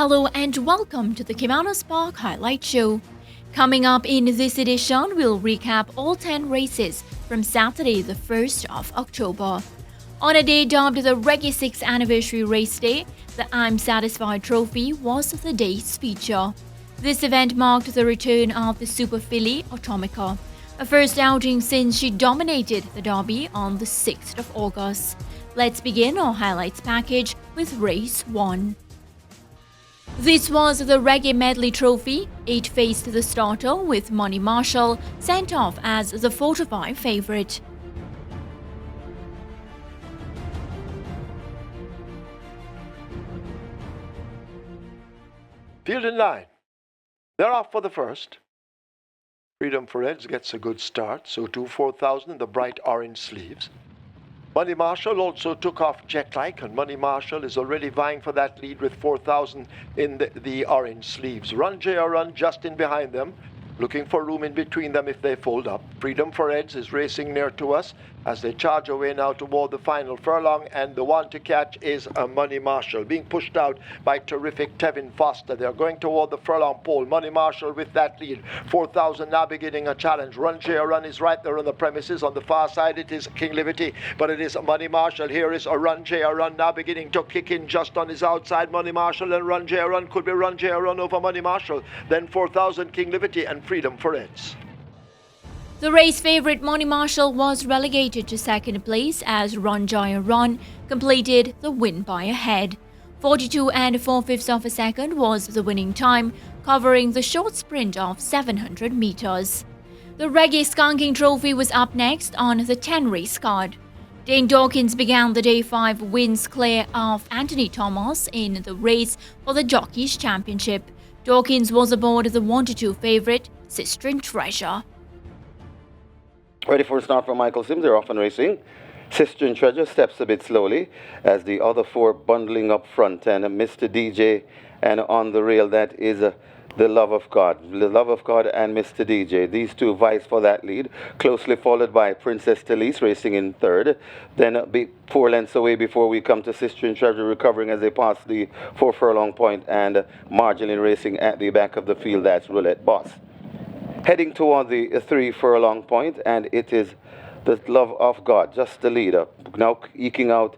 Hello and welcome to the Caymanas Park Highlight Show. Coming up in this edition, we'll recap all 10 races from Saturday, the 1st of October. On a day dubbed the Reggae 6th Anniversary Race Day, the I'm Satisfied Trophy was the day's feature. This event marked the return of the super filly Atomica, a first outing since she dominated the Derby on the 6th of August. Let's begin our highlights package with Race 1. This was the Reggae Medley Trophy. It faced the starter with Money Marshall sent off as the 4-5 favourite. Field in line. They're off for the first. Freedom for Reds gets a good start, so too 4,000 in the bright orange sleeves. Money Marshall also took off jet-like, and Money Marshall is already vying for that lead with 4,000 in the orange sleeves. Run Run just in behind them, looking for room in between them if they fold up. Freedom for Reds is racing near to us as they charge away now toward the final furlong, and the one to catch is Money Marshall, being pushed out by terrific Tevin Foster. They're going toward the furlong pole. Money Marshall with that lead. 4,000 now beginning a challenge. Run is right there on the premises. On the far side it is King Liberty, but it is Money Marshall. Here is a Run now beginning to kick in just on his outside. Money Marshall and Run could be Run over Money Marshall. Then 4,000 King Liberty and Freedom for Reds. The race favourite Money Marshall was relegated to second place as Run completed the win by a head. 42 4/5 of a second was the winning time, covering the short sprint of 700 metres. The Reggae Skunking Trophy was up next on the 10-race card. Dane Dawkins began the day 5 wins clear of Anthony Thomas in the race for the Jockeys Championship. Dawkins was aboard the 1-2 favourite, Sister Treasure. Ready for a start from Michael Sims. They're off and racing. Sister and Treasure steps a bit slowly as the other four bundling up front, and Mr. DJ, and on the rail that is the Love of God. The Love of God and Mr. DJ. These two vies for that lead, closely followed by Princess Talise racing in third. Then 4 lengths away before we come to Sister and Treasure recovering as they pass the 4 furlong point, and marginally racing at the back of the field, that's Roulette Boss. Heading toward the 3 furlong point, and it is the Love of God, just the leader, now eking out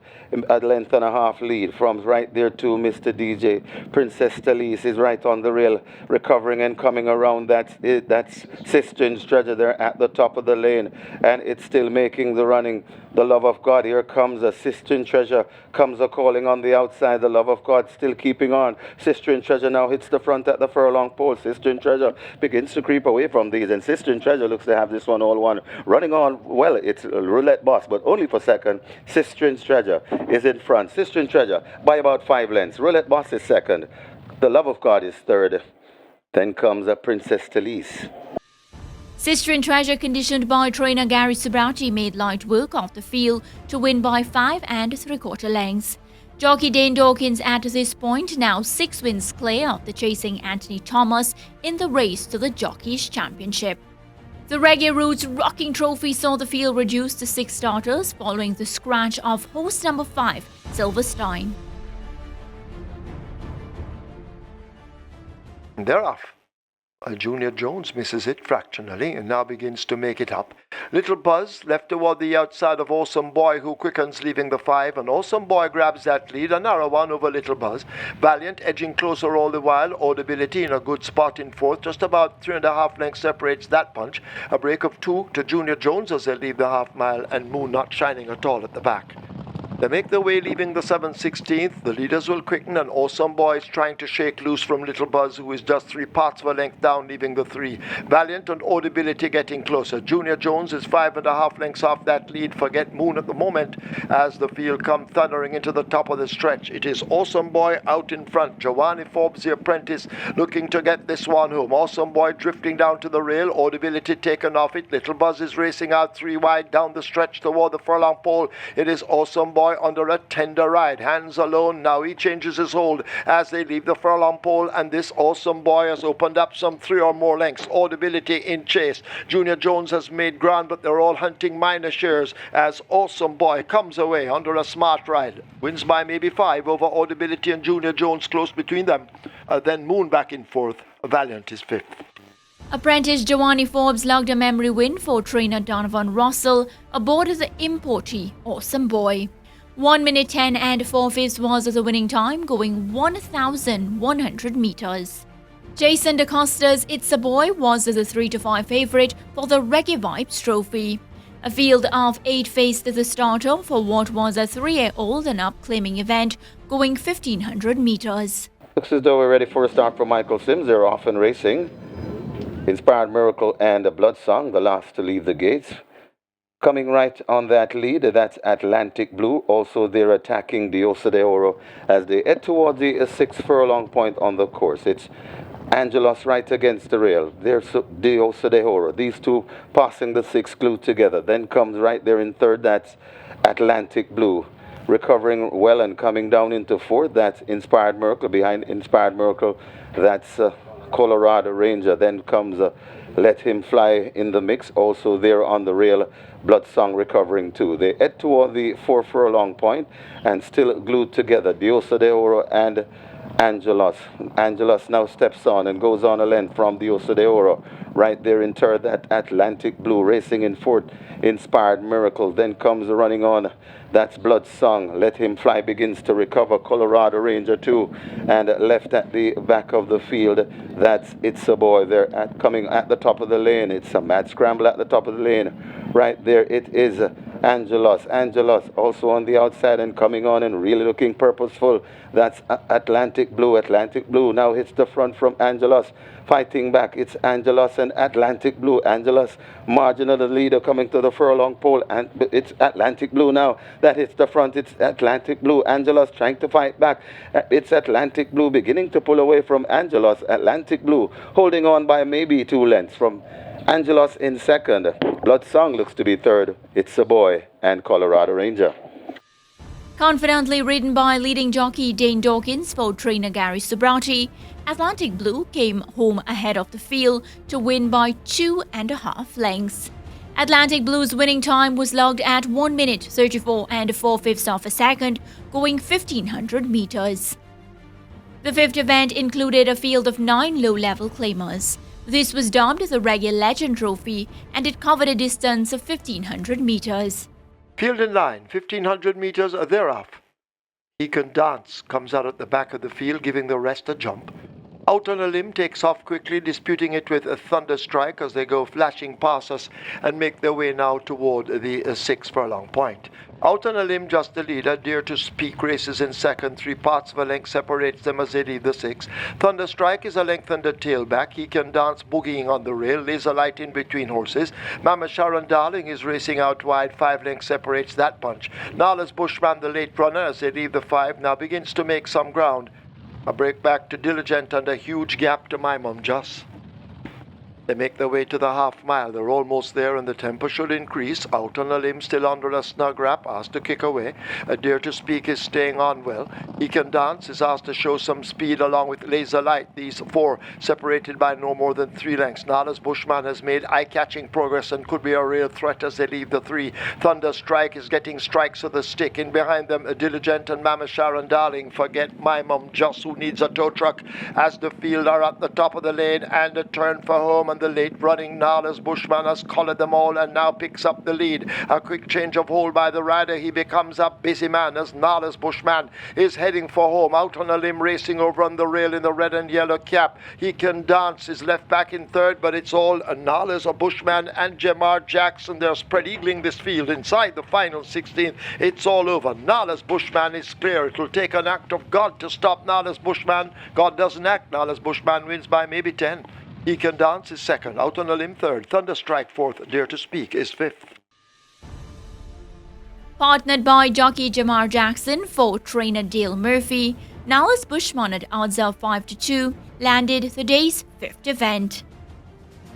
a length and a half lead from right there to Mr. DJ. Princess Talise is right on the rail, recovering and coming around. That's Sister and Treasure there at the top of the lane, and it's still making the running. The Love of God, here comes a Sister and Treasure, comes a calling on the outside. The Love of God still keeping on. Sister and Treasure now hits the front at the furlong pole. Sister and Treasure begins to creep away from these, and Sister and Treasure looks to have this one all won. Running on, well, it's Roulette Boss, but only for second. Sister and Treasure is in front. Sister and Treasure by about 5 lengths. Roulette Boss is second. The Love of God is third. Then comes a Princess Talise. Sister and Treasure, conditioned by trainer Gary Subrati, made light work of the field to win by 5 3/4 lengths. Jockey Dane Dawkins at this point now 6 wins clear of the chasing Anthony Thomas in the race to the Jockeys Championship. The Reggae Roots Rocking Trophy saw the field reduced to 6 starters following the scratch of horse number 5, Silverstein. They're off. Junior Jones misses it fractionally and now begins to make it up. Little Buzz left toward the outside of Awesome Boy, who quickens leaving the 5, and Awesome Boy grabs that lead, a narrow one over Little Buzz. Valiant edging closer all the while. Audibility in a good spot in 4th, just about 3.5 lengths separates that punch. A break of 2 to Junior Jones as they leave the half mile, and Moon not shining at all at the back. They make their way leaving the 7/16th. The leaders will quicken, and Awesome Boy is trying to shake loose from Little Buzz, who is just 3 parts of a length down, leaving the 3. Valiant and Audibility getting closer. Junior Jones is 5.5 lengths off that lead. Forget Moon at the moment as the field come thundering into the top of the stretch. It is Awesome Boy out in front. Giovanni Forbes, the apprentice, looking to get this one home. Awesome Boy drifting down to the rail. Audibility taken off it. Little Buzz is racing out 3 wide down the stretch toward the furlong pole. It is Awesome Boy under a tender ride. Hands alone. Now he changes his hold as they leave the furlong pole, and this Awesome Boy has opened up some 3 or more lengths. Audibility in chase. Junior Jones has made ground, but they're all hunting minor shares as Awesome Boy comes away under a smart ride. Wins by maybe 5 over Audibility and Junior Jones, close between them. then Moon back in fourth. Valiant is fifth. Apprentice Giovanni Forbes logged a memory win for trainer Donovan Russell aboard the importee Awesome Boy. 1 minute 10 and 4/5 was the winning time, going 1,100 meters. Jason DaCosta's It's a Boy was the 3-5 favorite for the Reggae Trophy. A field of 8 faced the starter for what was a 3-year-old and up claiming event, going 1,500 meters. Looks as though we're ready for a start for Michael Sims. They're off and racing. Inspired Miracle and a Blood Song, the last to leave the gates. Coming right on that lead, that's Atlantic Blue. Also, they're attacking Diosa de Oro as they head towards the 6 furlong point on the course. It's Angelos right against the rail. There's Diosa de Oro. These two passing the 6 glued together. Then comes right there in third, that's Atlantic Blue. Recovering well and coming down into fourth, that's Inspired Miracle. Behind Inspired Miracle, that's Colorado Ranger. Then comes Let Him Fly in the mix. Also there on the rail, Blood Song recovering too. They head toward the 4 furlong point and still glued together. Diosa de Oro and Angelos. Angelos now steps on and goes on a length from Diosa de Oro. Right there in third, that Atlantic Blue. Racing in fourth, Inspired Miracle. Then comes running on, that's Blood Song. Let Him Fly begins to recover. Colorado Ranger too. And left at the back of the field, that's It's a Boy. They're coming at the top of the lane. It's a mad scramble at the top of the lane. Right there it is Angelos. Angelos also on the outside and coming on and really looking purposeful. That's Atlantic Blue. Atlantic Blue now hits the front from Angelos. Fighting back, it's Angelos and Atlantic Blue. Angelos margin of the leader coming to the furlong pole, and it's Atlantic Blue now that hits the front. It's Atlantic Blue. Angelos trying to fight back. It's Atlantic Blue beginning to pull away from Angelos. Atlantic Blue holding on by maybe 2 lengths from Angelos in second. Blood Song looks to be third. It's a Boy and Colorado Ranger. Confidently ridden by leading jockey Dane Dawkins for trainer Gary Subrati, Atlantic Blue came home ahead of the field to win by 2.5 lengths. Atlantic Blue's winning time was logged at 1 minute 34 and 4/5 of a second, going 1,500 meters. The fifth event included a field of 9 low-level claimers. This was dubbed the Reggae Trophy, and it covered a distance of 1,500 meters. Field in line, 1,500 meters, they're off. He Can Dance comes out at the back of the field, giving the rest a jump. Out on a Limb takes off quickly, disputing it with a Thunder Strike as they go flashing past us and make their way now toward the 6 furlong point. Out on a Limb, just the leader. Dare to Speak races in second. 3 parts of a length separates them as they leave the 6. Thunder Strike is a length under tailback. He Can Dance boogieing on the rail. Laser Light in between horses. Mama Sharon Darling is racing out wide. 5 lengths separates that bunch. Nala's Bushman, the late runner, as they leave the 5, now begins to make some ground. A break back to Diligent and a huge gap to My Mum Just. They make their way to the half mile. They're almost there and the tempo should increase. Out on a Limb, still under a snug wrap, asked to kick away. A Dare to Speak is staying on well. He Can Dance is asked to show some speed along with Laser Light. These 4 separated by no more than 3 lengths. Nala's Bushman has made eye-catching progress and could be a real threat as they leave the 3. Thunder Strike is getting strikes with the stick. In behind them, a Diligent and Mama Sharon Darling. Forget My Mum Just, who needs a tow truck, as the field are at the top of the lane and a turn for home. And the late running Nala's Bushman has collared them all and now picks up the lead. A quick change of hold by the rider. He becomes a busy man as Nala's Bushman is heading for home. Out on a Limb, racing over on the rail in the red and yellow cap. He Can Dance is left back in third, but it's all Nala's Bushman and Jamar Jackson. They're spread eagling this field inside the final 16. It's all over. Nala's Bushman is clear. It will take an act of God to stop Nala's Bushman. God doesn't act. Nala's Bushman wins by maybe 10. He Can Dance is second. Out on a Limb third. Thunder Strike fourth. Dare to Speak is fifth. Partnered by jockey Jamar Jackson for trainer Dale Murphy, Nala's Bushman at odds of 5-2 landed the day's 5th event.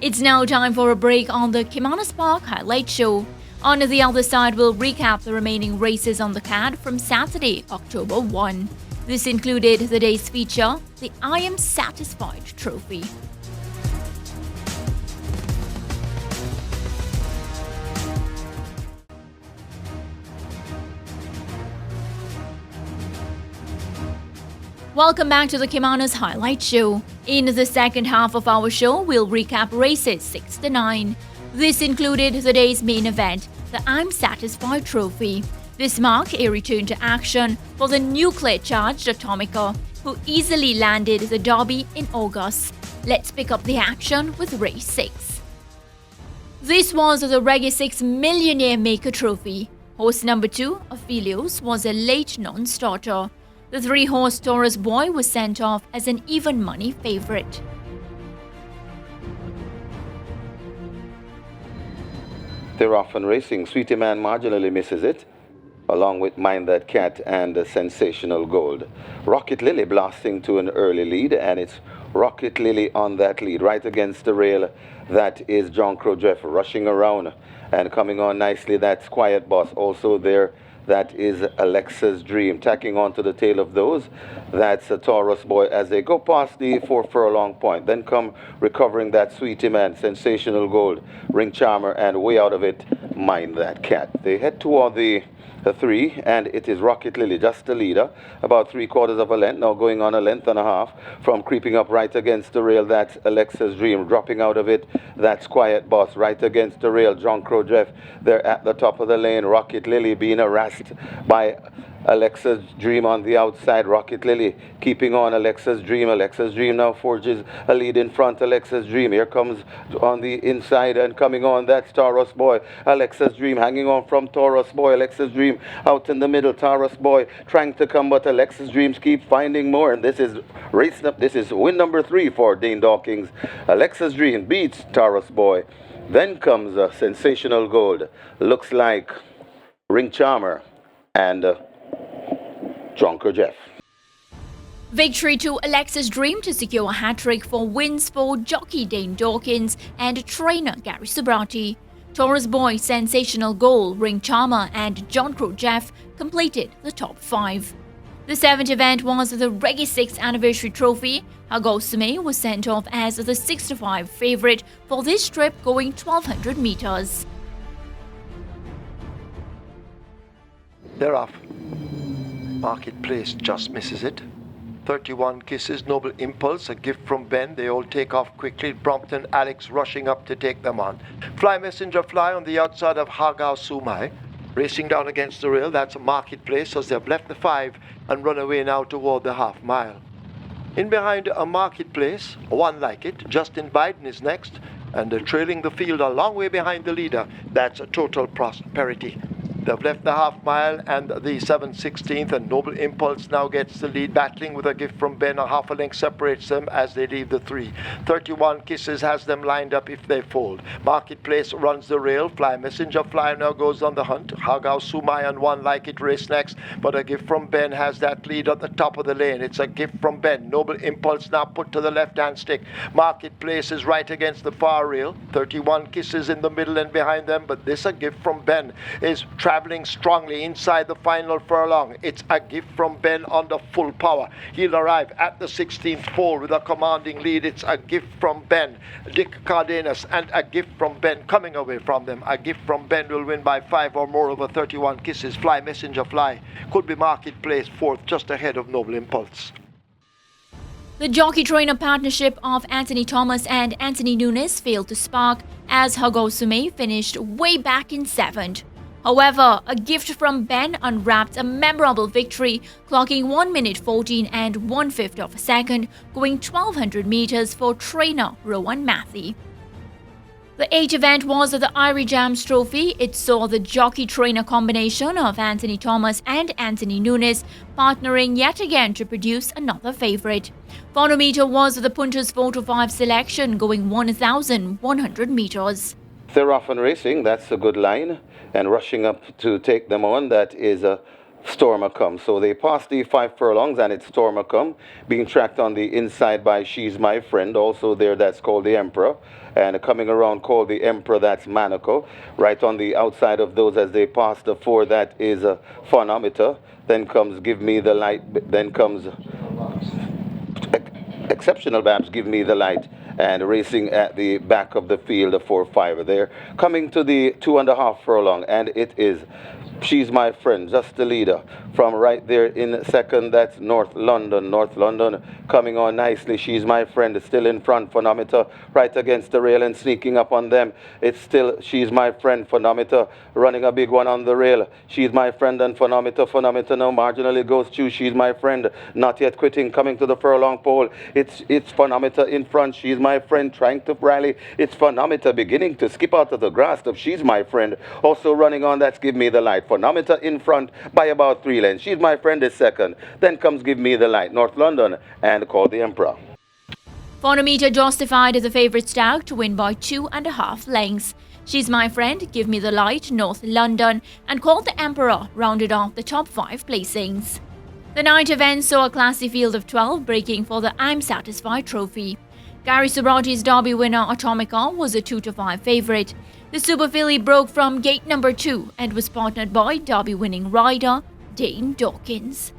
It's now time for a break on the Caymanas Park Highlight Show. On the other side, we'll recap the remaining races on the card from Saturday, October 1. This included the day's feature, the I Am Satisfied Trophy. Welcome back to the Caymanas Highlight Show. In the second half of our show, we'll recap races 6 to 9. This included the day's main event, the I'm Satisfied Trophy. This marked a return to action for the nuclear-charged Atomica, who easily landed the Derby in August. Let's pick up the action with race 6. This was the Reggae 6 Millionaire Maker Trophy. Horse number 2, Ophelios, was a late non-starter. The 3-horse Taurus Boy was sent off as an even money favorite. They're often racing. Sweetie Man marginally misses it, along with Mind That Cat and Sensational Gold. Rocket Lily blasting to an early lead, and it's Rocket Lily on that lead, right against the rail. That is John Crow-Jeff rushing around and coming on nicely. That's Quiet Boss also there. That is Alexa's Dream. Tacking on to the tail of those, that's a Taurus Boy as they go past the 4 furlong point. Then come recovering that Sweetie Man, Sensational Gold, Ring Charmer, and way out of it, Mind That Cat. They head toward the 3, and it is Rocket Lily, just the leader, about 3/4 of a length, now going on a length and a half from creeping up right against the rail. That's Alexa's Dream. Dropping out of it, that's Quiet Boss, right against the rail. John Crow-Jeff, they're at the top of the lane. Rocket Lily being harassed by Alexa's Dream on the outside. Rocket Lily keeping on Alexa's Dream. Alexa's Dream now forges a lead in front. Alexa's Dream here comes on the inside and coming on. That's Taurus Boy. Alexa's Dream hanging on from Taurus Boy. Alexa's Dream out in the middle. Taurus Boy trying to come, but Alexa's Dreams keep finding more. And this is win number 3 for Dane Dawkins. Alexa's Dream beats Taurus Boy. Then comes Sensational Gold. Looks like Ring Charmer and John Crow-Jeff. Victory to Alexa's Dream to secure a hat-trick for wins for jockey Dane Dawkins and trainer Gary Subrati. Taurus Boy, Sensational Gold, Ring Charmer and John Crow-Jeff completed the top 5. The 7th event was the Reggae 6th Anniversary Trophy. Hagosume was sent off as the 6-5 favorite for this trip, going 1,200 meters. They're off. Marketplace just misses it. 31 Kisses, Noble Impulse, a gift from Ben. They all take off quickly. Brompton, Alex rushing up to take them on. Fly Messenger Fly on the outside of Hagao Sumai. Racing down against the rail, that's a Marketplace as they've left the 5 and run away now toward the half mile. In behind a Marketplace, one like it, Justin Biden is next, and trailing the field a long way behind the leader, that's a Total Prosperity. They've left the half mile and the 7/16th, and Noble Impulse now gets the lead, battling with a gift from Ben. A half a length separates them as they leave the 3. 31 Kisses has them lined up if they fold. Marketplace runs the rail. Fly Messenger Fly now goes on the hunt. Hagao Sumai and one like it race next, but a gift from Ben has that lead at the top of the lane. It's a gift from Ben. Noble Impulse now put to the left-hand stick. Marketplace is right against the far rail. 31 Kisses in the middle and behind them, but this a gift from Ben is traveling strongly inside the final furlong. It's a gift from Ben under full power. He'll arrive at the 16th pole with a commanding lead. It's a gift from Ben. Dick Cardenas and a gift from Ben coming away from them. A gift from Ben will win by 5 or more over 31 Kisses. Fly Messenger Fly could be Marketplace 4th, just ahead of Noble Impulse. The jockey-trainer partnership of Anthony Thomas and Anthony Nunes failed to spark as Hagosume finished way back in 7th. However, a gift from Ben unwrapped a memorable victory, clocking 1 minute 14 and 1/5 of a second, going 1,200 meters for trainer Rowan Matthew. The 8th event was the Irie Jams Trophy. It saw the jockey-trainer combination of Anthony Thomas and Anthony Nunes partnering yet again to produce another favorite. Phonometer was the punter's 4-5 selection, going 1,100 meters. They're off and racing, that's a good line. And rushing up to take them on, that is a Stormacum. So they pass the 5 furlongs and it's Stormacum being tracked on the inside by She's My Friend. Also there, that's called the Emperor. And coming around called the Emperor, that's Manaco. Right on the outside of those as they pass the 4, that is a Phonometer. Then comes Give Me the Light. Then comes Exceptional Babs, Give Me the Light. And racing at the back of the field, the 4-5 there. Coming to the 2.5 furlong, and it is She's My Friend, just the leader. From right there in second, that's North London. North London coming on nicely. She's My Friend, still in front. Phenometer right against the rail and sneaking up on them. It's still She's My Friend. Phenometer running a big one on the rail. She's My Friend and Phenometer. Phenometer now marginally goes to She's My Friend. Not yet quitting, coming to the furlong pole. It's Phenometer in front. She's My Friend trying to rally. It's Phenometer beginning to skip out of the grasp of She's My Friend. Also running on, that's Give Me the Light. Phenometer in front by about 3 lengths. She's My Friend is second. Then comes Give Me the Light, North London, and Call the Emperor. Phonometer justified as a favourite stag to win by 2.5 lengths. She's My Friend, Give Me the Light, North London, and Call the Emperor rounded off the top 5 placings. The night event saw a classy field of 12 breaking for the I'm Satisfied trophy. Gary Subrati's Derby winner Atomica was a 2-5 favourite. The Super Filly broke from gate number 2 and was partnered by Derby winning rider Dane Dawkins.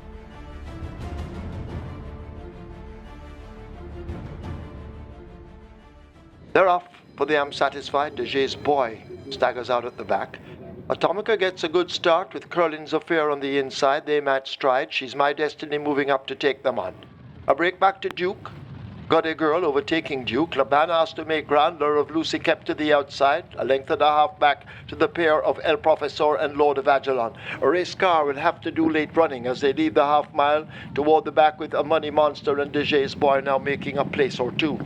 They're off for the I'm Satisfied. DJ's Boy staggers out at the back. Atomica gets a good start with Curlin's Affair on the inside. They match stride. She's My Destiny moving up to take them on. A break back to Duke. Got a Girl overtaking Duke. Laban has to make ground. Lure of Lucy kept to the outside. A length and a half back to the pair of El Professor and Lord of Agelon. A race car will have to do late running as they leave the half mile toward the back with a Money Monster and DJ's Boy now making a place or two.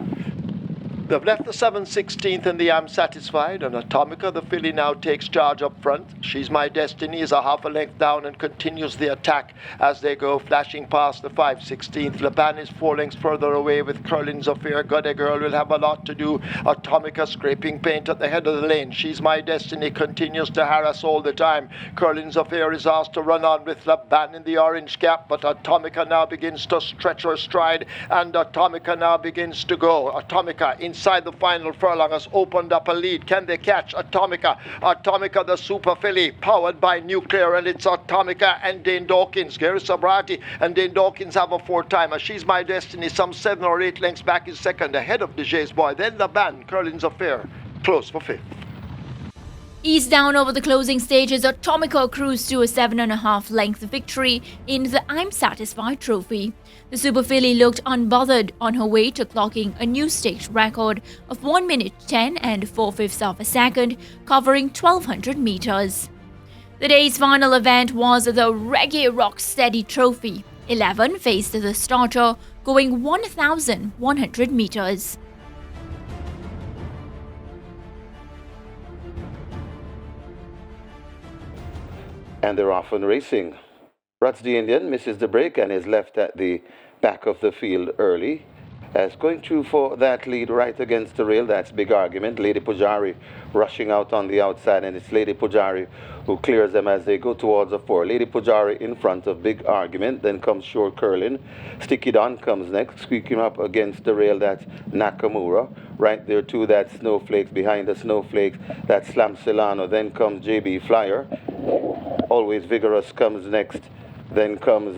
They've left the 7/16th in the I'm Satisfied, and Atomica, the filly, now takes charge up front. She's My Destiny is a half a length down and continues the attack as they go, flashing past the 5/16th. Laban is 4 lengths further away with Curlin's Affair. Got a Girl will have a lot to do. Atomica scraping paint at the head of the lane. She's My Destiny continues to harass all the time. Curlin's Affair is asked to run on with Laban in the orange cap, but Atomica now begins to stretch her stride, and Atomica now begins to go. Atomica inside the final furlong has opened up a lead. Can they catch Atomica? Atomica, the Super Filly, powered by Nuclear, and it's Atomica and Dane Dawkins. Gary Sabrati and Dane Dawkins have a 4-timer. She's My Destiny, some 7 or 8 lengths back is second, ahead of DJ's Boy. Then Laban, Curlin's Affair, close for 5th. Eased down over the closing stages, Atomica cruised to a 7.5 length victory in the I'm Satisfied trophy. The Super Filly looked unbothered on her way to clocking a new state record of 1 minute 10 and 4/5 of a second, covering 1,200 meters. The day's final event was the Reggae Rocksteady Trophy. 11 faced the starter, going 1,100 meters. And they're off and racing. Ruts the Indian misses the break and is left at the back of the field early. As going through for that lead right against the rail, that's Big Argument. Lady Pujari rushing out on the outside, and it's Lady Pujari who clears them as they go towards the 4. Lady Pujari in front of Big Argument, then comes Short Curlin. Sticky Don comes next, squeaking up against the rail, that's Nakamura. Right there too, that's Snowflakes. Behind the Snowflakes, that's Slam Celano. Then comes JB Flyer. Always Vigorous comes next. Then comes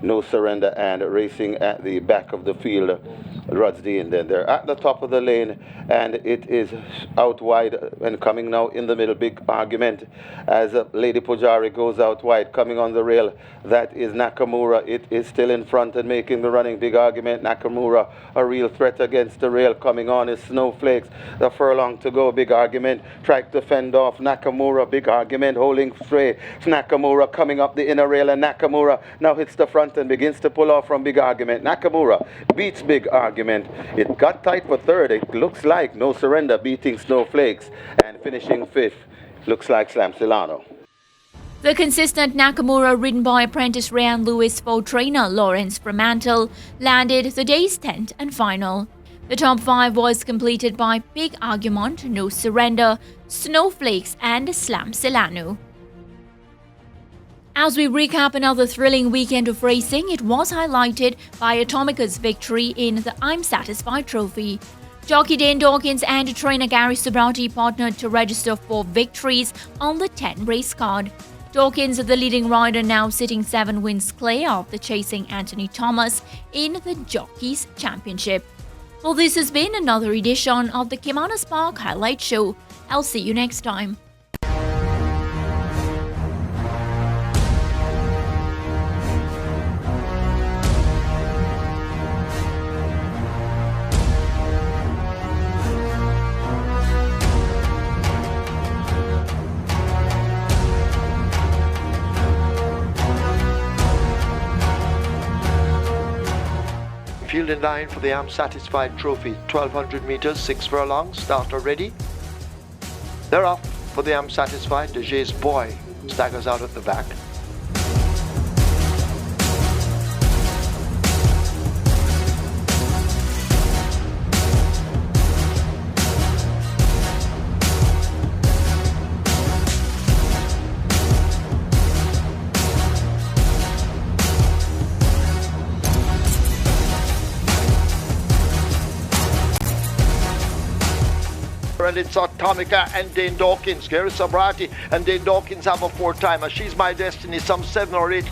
No Surrender, and racing at the back of the field, Ruts the Indian. They're at the top of the lane, and it is out wide and coming now in the middle. Big Argument as Lady Pujari goes out wide, coming on the rail. That is Nakamura. It is still in front and making the running. Big Argument, Nakamura, a real threat against the rail. Coming on is Snowflakes. The furlong to go. Big Argument tried to fend off Nakamura. Big Argument holding sway. Nakamura coming up the inner rail, and Nakamura now hits the front and begins to pull off from Big Argument. Nakamura beats Big Argument. It got tight for third. It looks like No Surrender beating Snowflakes, and finishing 5th looks like Slam Celano. The consistent Nakamura, ridden by apprentice Ryan Lewis for trainer Lawrence Fremantle, landed the day's 10th and final. The top 5 was completed by Big Argument, No Surrender, Snowflakes, and Slam Celano. As we recap another thrilling weekend of racing, it was highlighted by Atomica's victory in the I'm Satisfied trophy. Jockey Dane Dawkins and trainer Gary Subrati partnered to register 4 victories on the 10 race card. Dawkins, the leading rider, now sitting 7 wins clear of the chasing Anthony Thomas in the Jockeys Championship. Well, this has been another edition of the Caymanas Park Highlight Show. I'll see you next time. Field in line for the Am Satisfied Trophy. 1200 meters, 6 furlongs. Starter ready. They're off for the Am Satisfied. DJ's Boy staggers out at the back. And it's Atomica and Dane Dawkins. Gary Sabrati and Dane Dawkins have a 4-timer. She's My Destiny, some 7 or 8.